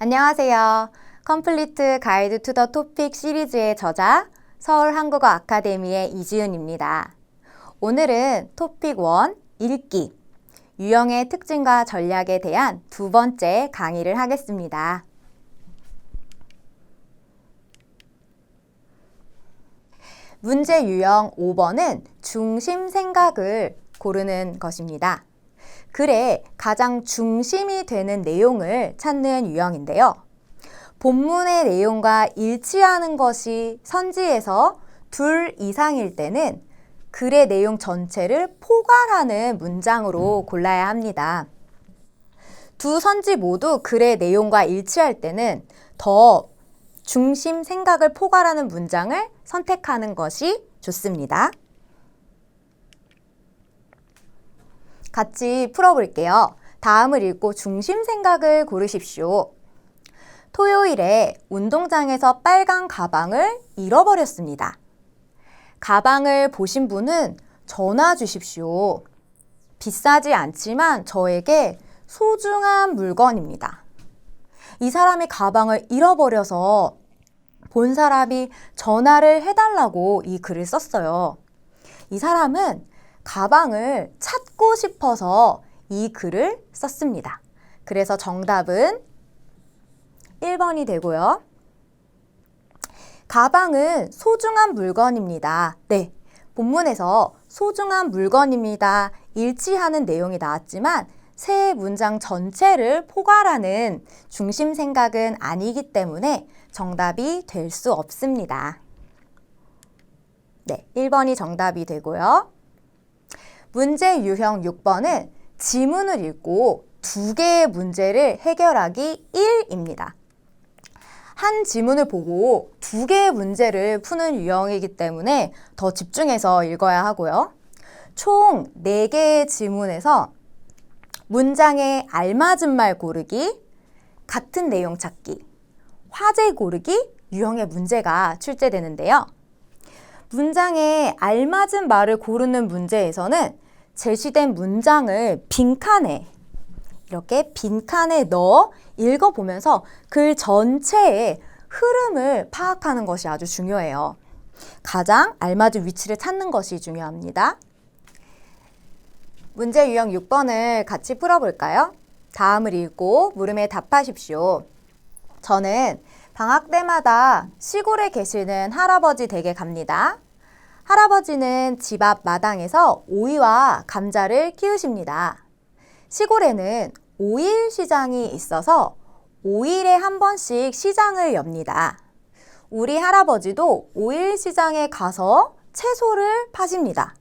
안녕하세요. 컴플리트 가이드 투 더 토픽 시리즈의 저자 서울한국어 아카데미의 이지은입니다. 오늘은 토픽 1 읽기, 유형의 특징과 전략에 대한 두 번째 강의를 하겠습니다. 문제 유형 5번은 중심 생각을 고르는 것입니다. 글의 가장 중심이 되는 내용을 찾는 유형인데요. 본문의 내용과 일치하는 것이 선지에서 2 이상일 때는 글의 내용 전체를 포괄하는 문장으로 골라야 합니다. 두 선지 모두 글의 내용과 일치할 때는 더 중심 생각을 포괄하는 문장을 선택하는 것이 좋습니다. 같이 풀어볼게요. 다음을 읽고 중심 생각을 고르십시오. 토요일에 운동장에서 빨간 가방을 잃어버렸습니다. 가방을 보신 분은 전화 주십시오. 비싸지 않지만 저에게 소중한 물건입니다. 이 사람이 가방을 잃어버려서 본 사람이 전화를 해달라고 이 글을 썼어요. 이 사람은 가방을 찾고 싶어서 이 글을 썼습니다. 그래서 정답은 1번이 되고요. 가방은 소중한 물건입니다. 네, 본문에서 소중한 물건입니다. 일치하는 내용이 나왔지만 세 문장 전체를 포괄하는 중심 생각은 아니기 때문에 정답이 될 수 없습니다. 네, 1번이 정답이 되고요. 문제 유형 6번은 지문을 읽고 2개의 문제를 해결하기 1입니다. 한 지문을 보고 2개의 문제를 푸는 유형이기 때문에 더 집중해서 읽어야 하고요. 총 4개의 지문에서 문장에 알맞은 말 고르기, 같은 내용 찾기, 화제 고르기 유형의 문제가 출제되는데요. 문장에 알맞은 말을 고르는 문제에서는 제시된 문장을 빈칸에 이렇게 빈칸에 넣어 읽어보면서 글 전체의 흐름을 파악하는 것이 아주 중요해요. 가장 알맞은 위치를 찾는 것이 중요합니다. 문제 유형 6번을 같이 풀어볼까요? 다음을 읽고 물음에 답하십시오. 저는 방학 때마다 시골에 계시는 할아버지 댁에 갑니다. 할아버지는 집 앞 마당에서 오이와 감자를 키우십니다. 시골에는 5일 시장이 있어서 5일에 한 번씩 시장을 엽니다. 우리 할아버지도 5일 시장에 가서 채소를 파십니다.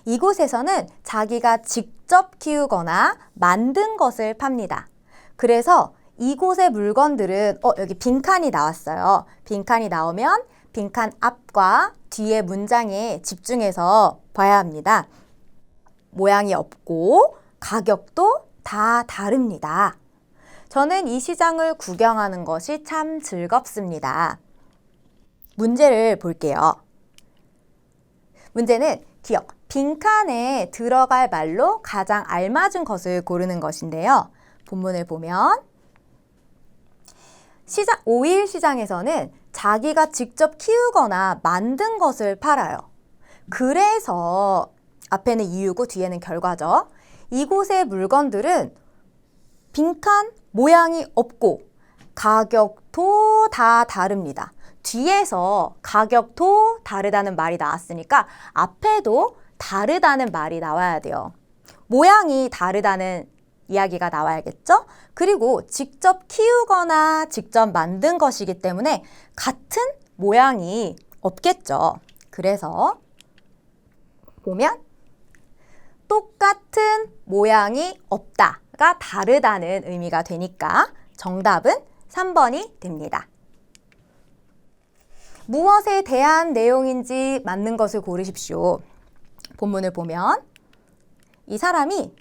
이곳에서는 자기가 직접 키우거나 만든 것을 팝니다. 그래서 이곳의 물건들은 여기 빈칸이 나왔어요. 빈칸이 나오면 빈칸 앞과 뒤의 문장에 집중해서 봐야 합니다. 모양이 없고 가격도 다 다릅니다. 저는 이 시장을 구경하는 것이 참 즐겁습니다. 문제를 볼게요. 문제는 기억, 빈칸에 들어갈 말로 가장 알맞은 것을 고르는 것인데요. 본문을 보면 5일 시장에서는 자기가 직접 키우거나 만든 것을 팔아요. 그래서 앞에는 이유고 뒤에는 결과죠. 이곳의 물건들은 빈칸 모양이 없고 가격도 다 다릅니다. 뒤에서 가격도 다르다는 말이 나왔으니까 앞에도 다르다는 말이 나와야 돼요. 모양이 다르다는 이야기가 나와야겠죠? 그리고 직접 키우거나 직접 만든 것이기 때문에 같은 모양이 없겠죠. 그래서 보면 똑같은 모양이 없다가 다르다는 의미가 되니까 정답은 3번이 됩니다. 무엇에 대한 내용인지 맞는 것을 고르십시오. 본문을 보면 이 사람이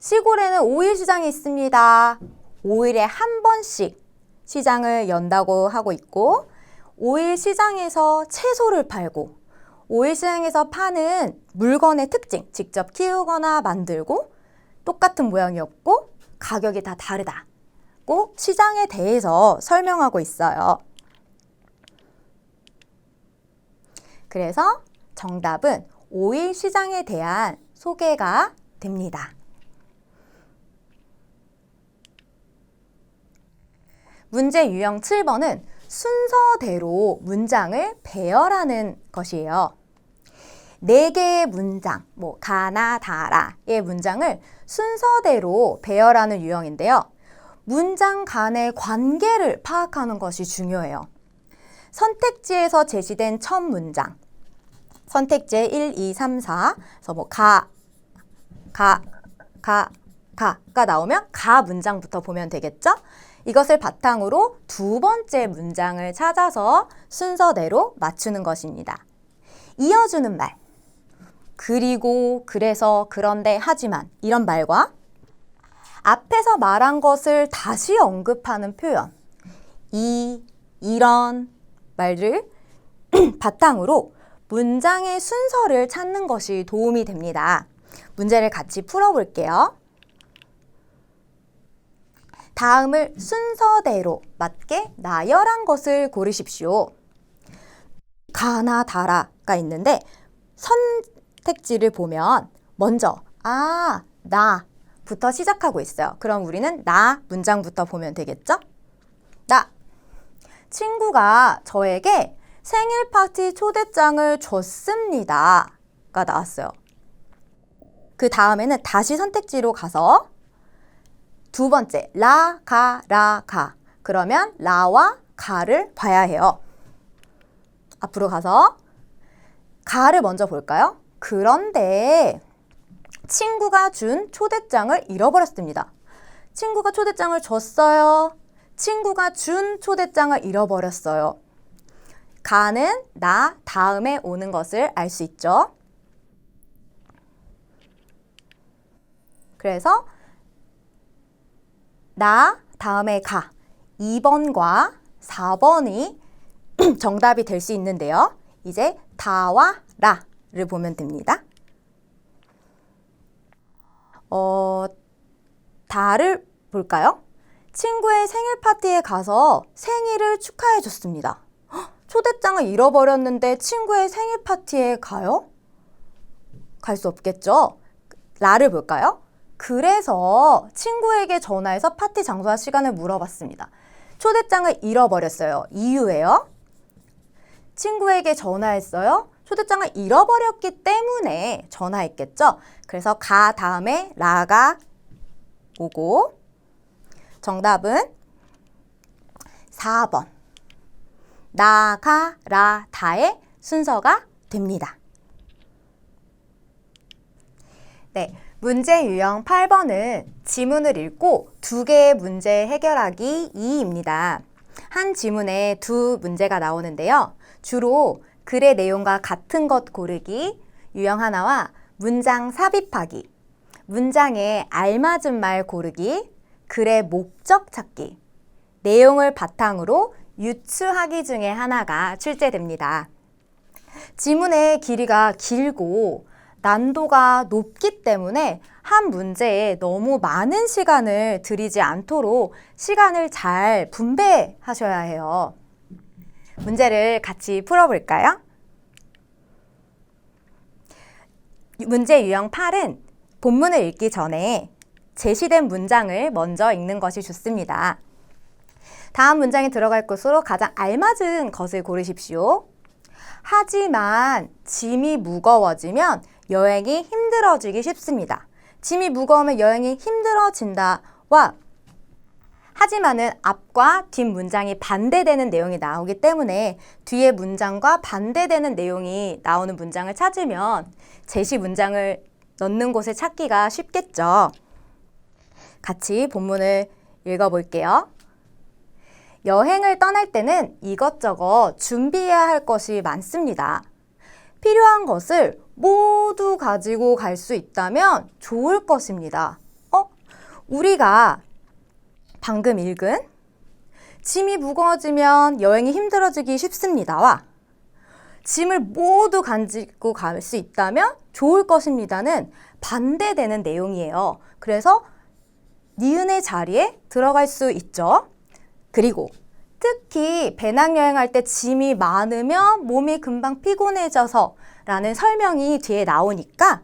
시골에는 5일 시장이 있습니다. 5일에 한 번씩 시장을 연다고 하고 있고 5일 시장에서 채소를 팔고 5일 시장에서 파는 물건의 특징, 직접 키우거나 만들고 똑같은 모양이 없고 가격이 다 다르다. 꼭 시장에 대해서 설명하고 있어요. 그래서 정답은 오일 시장에 대한 소개가 됩니다. 문제 유형 7번은 순서대로 문장을 배열하는 것이에요. 4개의 문장, 가나 다라의 문장을 순서대로 배열하는 유형인데요. 문장 간의 관계를 파악하는 것이 중요해요. 선택지에서 제시된 첫 문장, 선택지에 1, 2, 3, 4, 그래서 가가 나오면 가 문장부터 보면 되겠죠? 이것을 바탕으로 두 번째 문장을 찾아서 순서대로 맞추는 것입니다. 이어주는 말, 그리고, 그래서, 그런데, 하지만 이런 말과 앞에서 말한 것을 다시 언급하는 표현, 이런 말을 바탕으로 문장의 순서를 찾는 것이 도움이 됩니다. 문제를 같이 풀어볼게요. 다음을 순서대로 맞게 나열한 것을 고르십시오. 가나 다라가 있는데 선택지를 보면 먼저 나부터 시작하고 있어요. 그럼 우리는 나 문장부터 보면 되겠죠? 나, 친구가 저에게 생일 파티 초대장을 줬습니다 가 나왔어요. 그 다음에는 다시 선택지로 가서 두 번째, 라, 가. 그러면 라와 가를 봐야 해요. 앞으로 가서 가를 먼저 볼까요? 그런데 친구가 준 초대장을 잃어버렸습니다. 친구가 초대장을 줬어요. 친구가 준 초대장을 잃어버렸어요. 가는 나 다음에 오는 것을 알 수 있죠. 그래서 나 다음에 가 2번과 4번이 정답이 될 수 있는데요. 이제 다와 라를 보면 됩니다. 다를 볼까요? 친구의 생일 파티에 가서 생일을 축하해 줬습니다. 초대장을 잃어버렸는데 친구의 생일 파티에 가요? 갈 수 없겠죠? 라를 볼까요? 그래서 친구에게 전화해서 파티 장소와 시간을 물어봤습니다. 초대장을 잃어버렸어요. 이유예요? 친구에게 전화했어요. 초대장을 잃어버렸기 때문에 전화했겠죠? 그래서 가 다음에 라가 오고 정답은 4번 나, 가, 라, 다의 순서가 됩니다. 네, 문제 유형 8번은 지문을 읽고 2개의 문제 해결하기 2입니다. 한 지문에 2 문제가 나오는데요. 주로 글의 내용과 같은 것 고르기, 유형 하나와 문장 삽입하기, 문장에 알맞은 말 고르기, 글의 목적 찾기, 내용을 바탕으로 유추하기 중에 하나가 출제됩니다. 지문의 길이가 길고 난도가 높기 때문에 한 문제에 너무 많은 시간을 들이지 않도록 시간을 잘 분배하셔야 해요. 문제를 같이 풀어볼까요? 문제 유형 8은 본문을 읽기 전에 제시된 문장을 먼저 읽는 것이 좋습니다. 다음 문장에 들어갈 것으로 가장 알맞은 것을 고르십시오. 하지만 짐이 무거워지면 여행이 힘들어지기 쉽습니다. 짐이 무거우면 여행이 힘들어진다와 하지만은 앞과 뒷 문장이 반대되는 내용이 나오기 때문에 뒤에 문장과 반대되는 내용이 나오는 문장을 찾으면 제시 문장을 넣는 곳을 찾기가 쉽겠죠. 같이 본문을 읽어볼게요. 여행을 떠날 때는 이것저것 준비해야 할 것이 많습니다. 필요한 것을 모두 가지고 갈 수 있다면 좋을 것입니다. 우리가 방금 읽은 짐이 무거워지면 여행이 힘들어지기 쉽습니다와 짐을 모두 가지고 갈 수 있다면 좋을 것입니다는 반대되는 내용이에요. 그래서 니은의 자리에 들어갈 수 있죠. 그리고 특히 배낭여행할 때 짐이 많으면 몸이 금방 피곤해져서 라는 설명이 뒤에 나오니까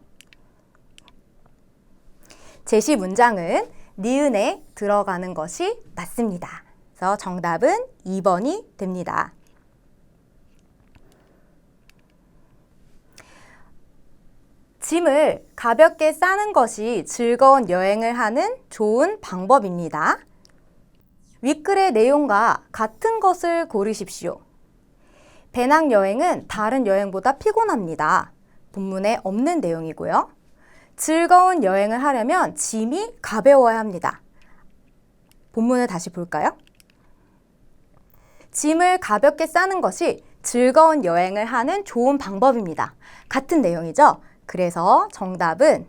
제시 문장은 니은에 들어가는 것이 맞습니다. 그래서 정답은 2번이 됩니다. 짐을 가볍게 싸는 것이 즐거운 여행을 하는 좋은 방법입니다. 윗글의 내용과 같은 것을 고르십시오. 배낭여행은 다른 여행보다 피곤합니다. 본문에 없는 내용이고요. 즐거운 여행을 하려면 짐이 가벼워야 합니다. 본문을 다시 볼까요? 짐을 가볍게 싸는 것이 즐거운 여행을 하는 좋은 방법입니다. 같은 내용이죠? 그래서 정답은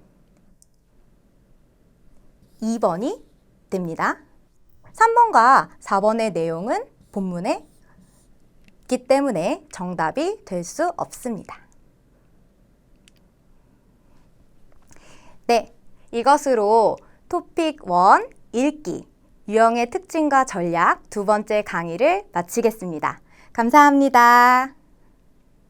2번이 됩니다. 3번과 4번의 내용은 본문에 있기 때문에 정답이 될 수 없습니다. 네, 이것으로 토픽 1 읽기, 유형의 특징과 전략 두 번째 강의를 마치겠습니다. 감사합니다.